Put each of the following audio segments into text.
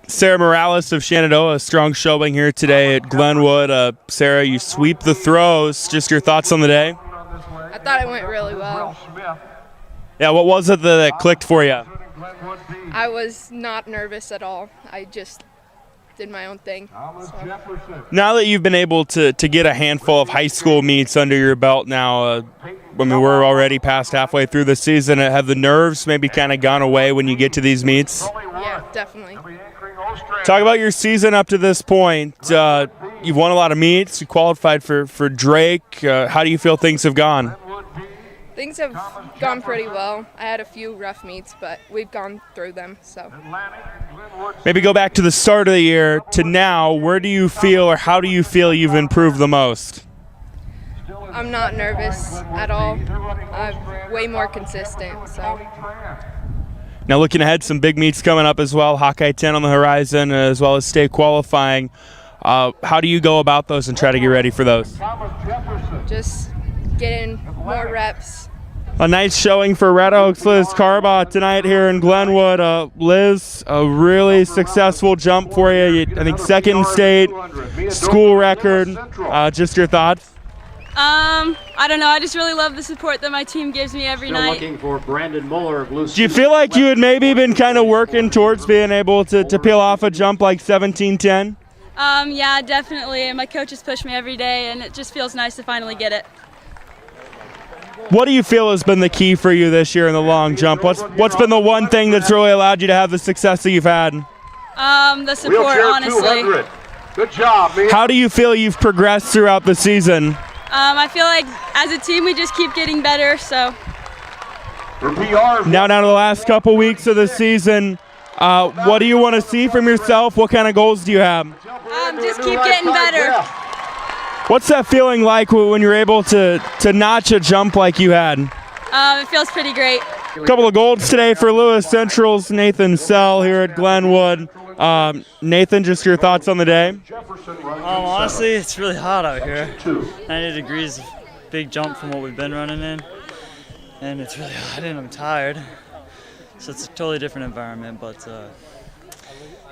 Sarah Morales of Shenandoah, a strong showing here today at Glenwood. Sarah, you sweep the throws. Just your thoughts on the day? I thought it went really well. Yeah, what was it that clicked for you? I was not nervous at all. I just did my own thing. So. Now that you've been able to get a handful of high school meets under your belt now, when we were already past halfway through the season, have the nerves maybe kind of gone away when you get to these meets? Yeah, definitely. Talk about your season up to this point. You've won a lot of meets. You qualified for Drake. How do you feel things have gone? Things have gone pretty well. I had a few rough meets, but we've gone through them. So maybe go back to the start of the year to now. Where do you feel, or how do you feel you've improved the most? I'm not nervous at all. I'm way more consistent. So. Now looking ahead, some big meets coming up as well. Hawkeye 10 on the horizon, as well as state qualifying. How do you go about those and try to get ready for those? Just getting more reps. A nice showing for Red Oaks Liz Carbaugh tonight here in Glenwood. Liz, a really successful jump for you. I think second state, school record. Just your thoughts? I don't know. I just really love the support that my team gives me every night. Looking for Brandon Muller of Blue. Do you feel like you had maybe been kind of working towards being able to peel off a jump like 17:10? Yeah, definitely. And my coaches push me every day, and it just feels nice to finally get it. What do you feel has been the key for you this year in the long jump? What's been the one thing that's really allowed you to have the success that you've had? The support, honestly. Good job, man. How do you feel you've progressed throughout the season? I feel like as a team we just keep getting better. So now down to the last couple weeks of the season, what do you want to see from yourself? What kind of goals do you have? Just keep getting better. What's that feeling like when you're able to notch a jump like you had? It feels pretty great. A couple of golds today for Lewis Central's Nathan Sell here at Glenwood. Nathan, just your thoughts on the day? Honestly, it's really hot out here. 90 degrees, big jump from what we've been running in. And it's really hot and I'm tired. So it's a totally different environment, but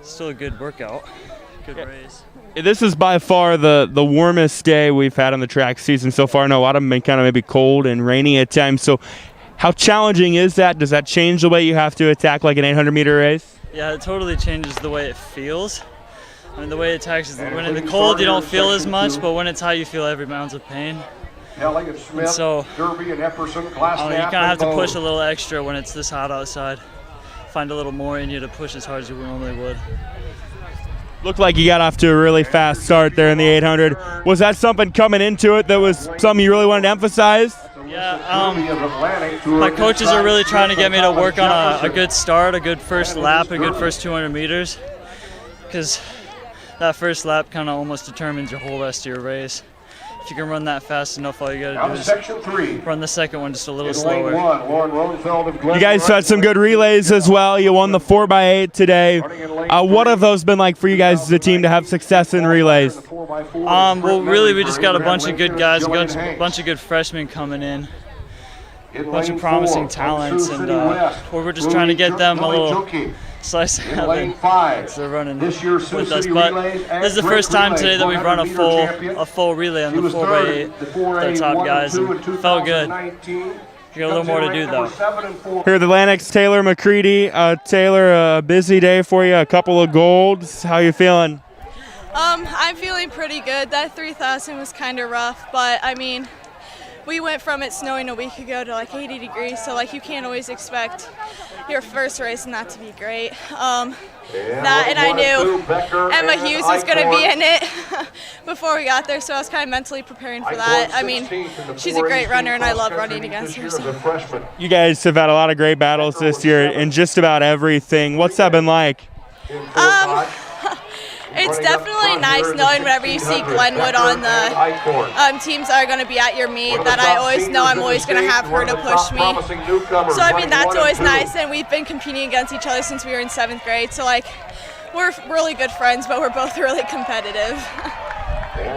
still a good workout, good race. This is by far the warmest day we've had on the track season so far. I know a lot of them been kind of maybe cold and rainy at times. So how challenging is that? Does that change the way you have to attack like an 800-meter race? Yeah, it totally changes the way it feels. I mean, the way it attacks is when in the cold you don't feel as much, but when it's hot you feel every ounce of pain. And so you kind of have to push a little extra when it's this hot outside. Find a little more in you to push as hard as you normally would. Looked like you got off to a really fast start there in the 800. Was that something coming into it that was something you really wanted to emphasize? Yeah, my coaches are really trying to get me to work on a good start, a good first lap, a good first 200 meters, because that first lap kind of almost determines your whole rest of your race. If you can run that fast enough, all you got to do is run the second one just a little slower. You guys had some good relays as well. You won the 4x8 today. What have those been like for you guys as a team to have success in relays? Well, really, we just got a bunch of good guys, a bunch of good freshmen coming in, a bunch of promising talents, and we're just trying to get them a little slice of heaven as they're running with us. But this is the first time today that we've run a full relay on the 4x8 with our top guys, and it felt good. We got a little more to do, though. Here at Atlantic's Taylor McCready. Taylor, a busy day for you, a couple of golds. How you feeling? I'm feeling pretty good. That 3,000 was kind of rough, but I mean, we went from it snowing a week ago to like 80 degrees, so like you can't always expect your first race and that to be great. That, and I knew Emma Hughes was going to be in it before we got there, so I was kind of mentally preparing for that. I mean, she's a great runner, and I love running against her. So. You guys have had a lot of great battles this year in just about everything. What's that been like? It's definitely nice knowing whenever you see Glenwood on the teams that are going to be at your meet that I always know I'm always going to have her to push me. So, I mean, that's always nice, and we've been competing against each other since we were in 7th grade. So, like, we're really good friends, but we're both really competitive.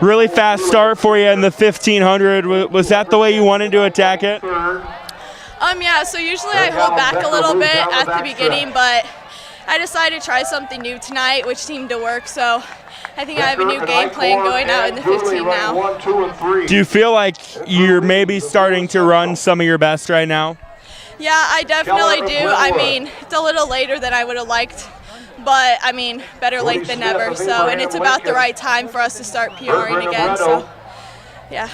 Really fast start for you in the 1,500. Was that the way you wanted to attack it? Yeah, so usually I hold back a little bit at the beginning, but I decided to try something new tonight, which seemed to work. So I think I have a new game plan going out in the 15 now. Do you feel like you're maybe starting to run some of your best right now? Yeah, I definitely do. I mean, it's a little later than I would have liked, but I mean, better late than never. So, and it's about the right time for us to start PRing again. So, yeah.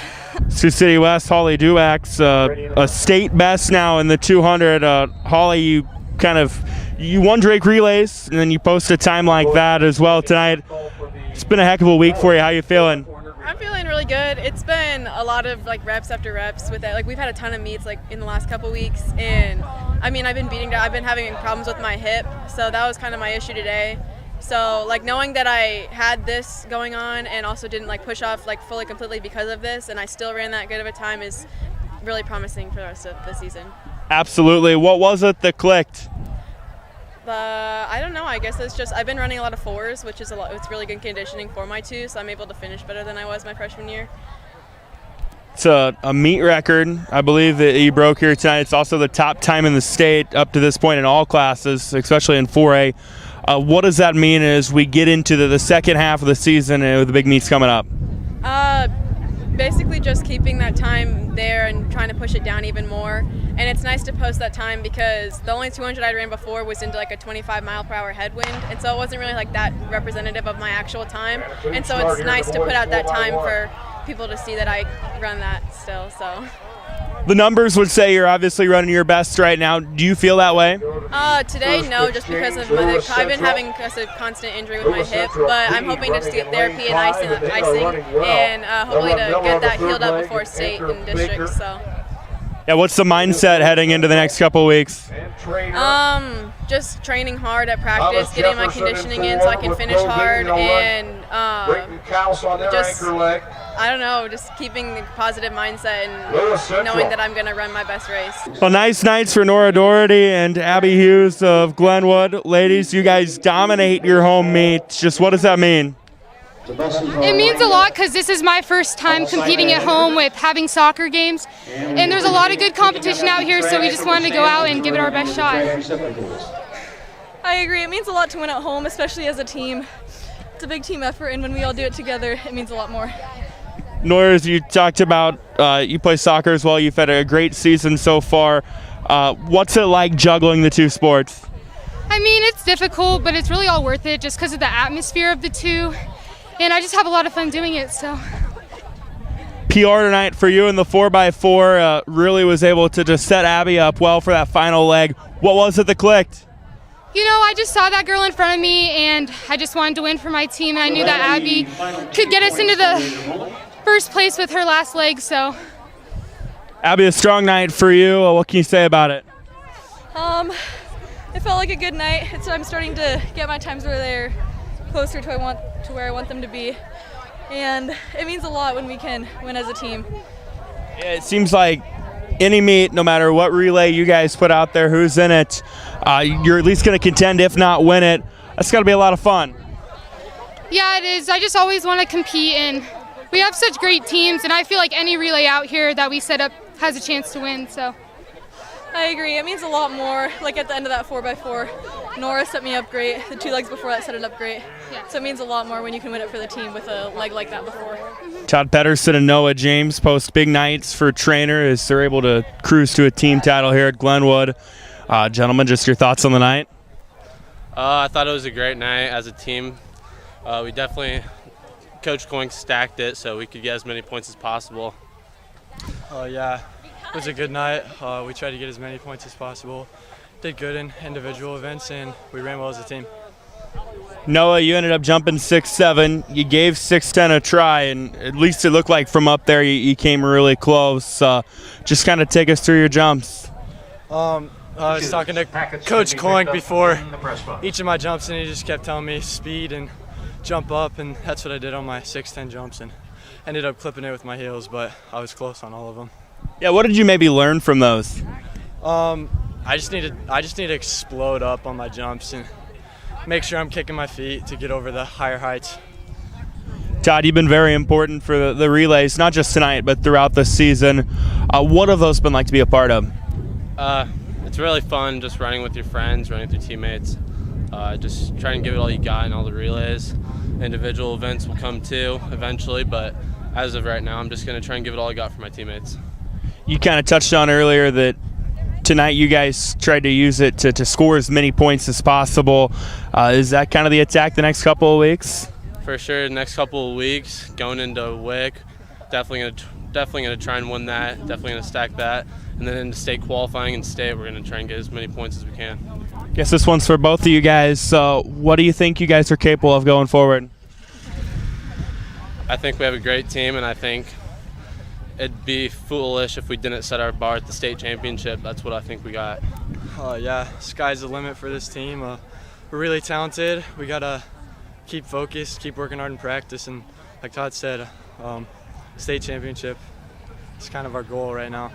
Sioux City West, Holly Duax, a state best now in the 200. Holly, you won Drake Relays, and then you post a time like that as well tonight. It's been a heck of a week for you. How you feeling? I'm feeling really good. It's been a lot of like reps after reps with it. Like we've had a ton of meets like in the last couple weeks, and I mean I've been having problems with my hip, so that was kind of my issue today. So like knowing that I had this going on and also didn't like push off like fully completely because of this, and I still ran that good of a time is really promising for the rest of the season. Absolutely. What was it that clicked? I don't know. I guess it's just I've been running a lot of 4s, which is it's really good conditioning for my 2, so I'm able to finish better than I was my freshman year. It's a meet record, I believe, that you broke here tonight. It's also the top time in the state up to this point in all classes, especially in 4A. What does that mean as we get into the second half of the season with the big meets coming up? Basically just keeping that time there and trying to push it down even more. And it's nice to post that time because the only 200 I ran before was into like a 25-mile-per-hour headwind, and so it wasn't really like that representative of my actual time. And so it's nice to put out that time for people to see that I run that still. So the numbers would say you're obviously running your best right now. Do you feel that way? Today, no, just because of I've been having a constant injury with my hip, but I'm hoping to just get therapy and icing and hopefully to get that healed up before state and district. So. Yeah, what's the mindset heading into the next couple of weeks? Just training hard at practice, getting my conditioning in so I can finish hard, and just, I don't know, just keeping the positive mindset and knowing that I'm going to run my best race. Well, nice nights for Nora Doherty and Abby Hughes of Glenwood. Ladies, you guys dominate your home meet. Just what does that mean? It means a lot because this is my first time competing at home with having soccer games, and there's a lot of good competition out here, so we just wanted to go out and give it our best shot. I agree. It means a lot to win at home, especially as a team. It's a big team effort, and when we all do it together, it means a lot more. Nora, as you talked about, you play soccer as well. You've had a great season so far. What's it like juggling the two sports? I mean, it's difficult, but it's really all worth it just because of the atmosphere of the two. And I just have a lot of fun doing it, so. PR tonight for you in the 4x4 really was able to just set Abby up well for that final leg. What was it that clicked? You know, I just saw that girl in front of me, and I just wanted to win for my team, and I knew that Abby could get us into the first place with her last leg, so. Abby, a strong night for you. What can you say about it? It felt like a good night. I'm starting to get my times where they're closer to where I want them to be, and it means a lot when we can win as a team. Yeah, it seems like any meet, no matter what relay you guys put out there, who's in it, you're at least going to contend, if not win it. That's got to be a lot of fun. Yeah, it is. I just always want to compete, and we have such great teams, and I feel like any relay out here that we set up has a chance to win. So. I agree. It means a lot more. Like at the end of that 4x4, Nora set me up great. The 2 legs before that set it up great. Yeah. So it means a lot more when you can win it for the team with a leg like that before. Todd Pedersen and Noah James post big nights for trainer as they're able to cruise to a team title here at Glenwood. Gentlemen, just your thoughts on the night? I thought it was a great night as a team. We definitely, Coach Coink stacked it so we could get as many points as possible. Yeah. It was a good night. We tried to get as many points as possible. Did good in individual events, and we ran well as a team. Noah, you ended up jumping 6'7". You gave 6'10" a try, and at least it looked like from up there you came really close. Just kind of take us through your jumps. I was talking to Coach Coink before each of my jumps, and he just kept telling me speed and jump up, and that's what I did on my 6'10" jumps, and ended up clipping it with my heels, but I was close on all of them. Yeah, what did you maybe learn from those? I just need to explode up on my jumps and make sure I'm kicking my feet to get over the higher heights. Todd, you've been very important for the relays, not just tonight, but throughout the season. What have those been like to be a part of? It's really fun just running with your friends, running with your teammates. Just try and give it all you got in all the relays. Individual events will come too eventually, but as of right now, I'm just going to try and give it all I got for my teammates. You kind of touched on earlier that tonight you guys tried to use it to score as many points as possible. Is that kind of the attack the next couple of weeks? For sure, the next couple of weeks, going into WIC, definitely gonna try and win that. Definitely gonna stack that, and then into state qualifying in state, we're gonna try and get as many points as we can. Guess this one's for both of you guys. So, what do you think you guys are capable of going forward? I think we have a great team, and I think it'd be foolish if we didn't set our bar at the state championship. That's what I think we got. Yeah, sky's the limit for this team. We're really talented. We gotta keep focused, keep working hard in practice, and like Todd said, state championship is kind of our goal right now.